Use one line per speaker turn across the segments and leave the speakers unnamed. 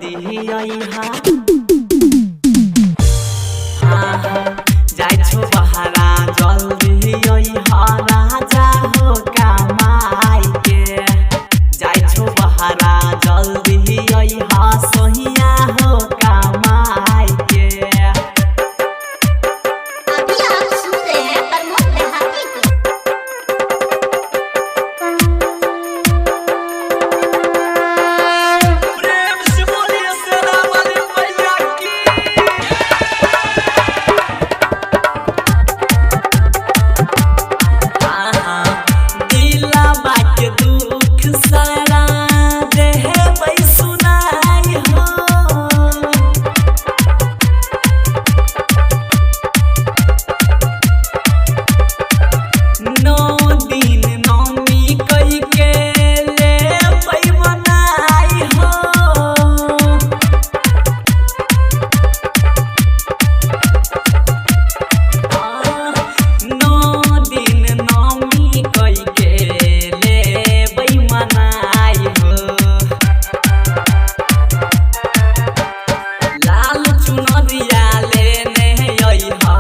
जल्दी अइहा जाय छो बहरा जल्दी अइहा राजा हो कमाई के जाय छो बहरा जल्दी अइहा सोहिया हो कमाई के।
अभी आप सुन रहे हैं प्रमोद देहाती को।
प्रेम से बोलिए सेना वाली मैया की। दिलवा के दुख सारा देहबै सुनाई हो नौ दिन नौमी कई के लेबै बनाई हो नौ दिन नौमी कई के लेबै मनाई हो लाल चुनरिया लेने अइहा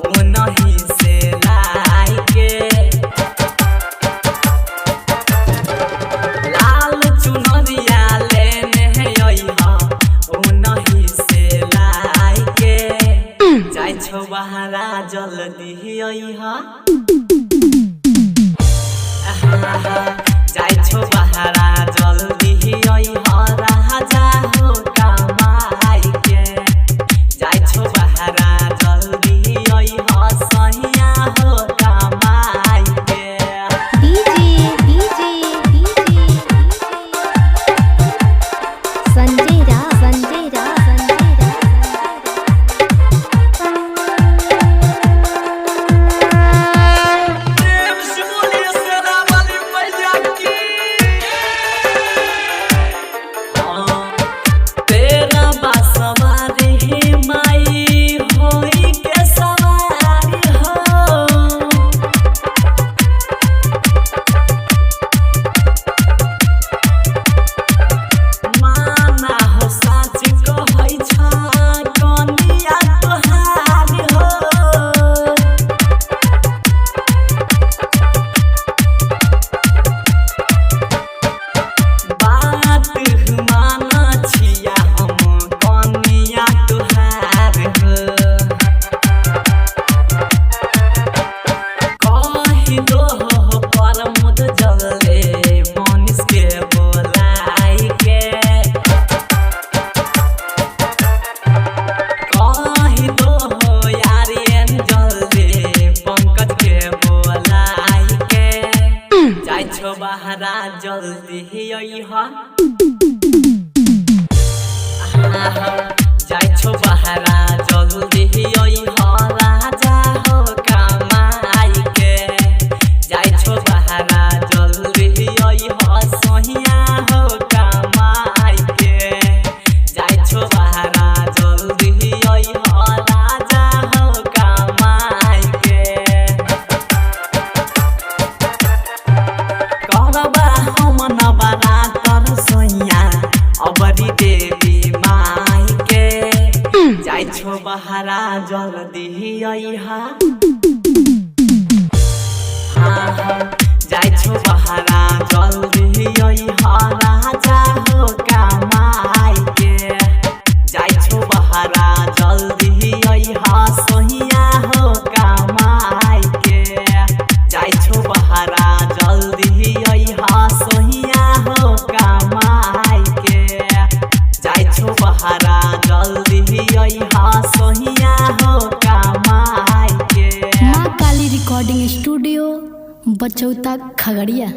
ओ नहीं से लाई के लाल चुनरिया लेने अइहा ओ नहीं से लाई के जाय छो बहरा जल्दी अइहा जाय छो बहरा जल्दी अइहा राजा हो कमाई के जाय छो बहरा जल्दी अइहा सहिया हो कमाई के।
डीजे संजय रा
प्रेम से बोलिए सेना वाली मैया की। तेरा बासवारी माई होई के सवारी हो माना हो साच कहै छ कनिया तोहार हो बात माना छिया हम कनिया तोहार हो कहि दो हो प्रमोद जल्दी मनीष के बोलाई के कहि दो हो यारियन जल्दी पंकज के बोलाई के जाय छो बहरा जल्दी अइहा जाय छो बहरा जल्दी अइहा राजा हो कमाई के जाय छो बहरा जल्दी अइहा सोहिया हो कमाई के जाय छो बहरा जल्दी अइहा राजा हो कमाई के। करबा हम नवरात्र सोइया अबरी देवी माई के जाय छो बहरा जल्दी अइहा जाय छो बहरा जल्दी अइहा राजा हो कमाई के जाय छो बहरा जल्दी अइहा सोहिया हो कमाई के जाय छो बहरा जल्दी अइहा सोहिया हो कमाई के जाय छो बहरा जल्दी अइहा सोहिया हो कमाई के।
माँ काली रिकॉर्डिंग स्टूडियो बचौता खगड़िया।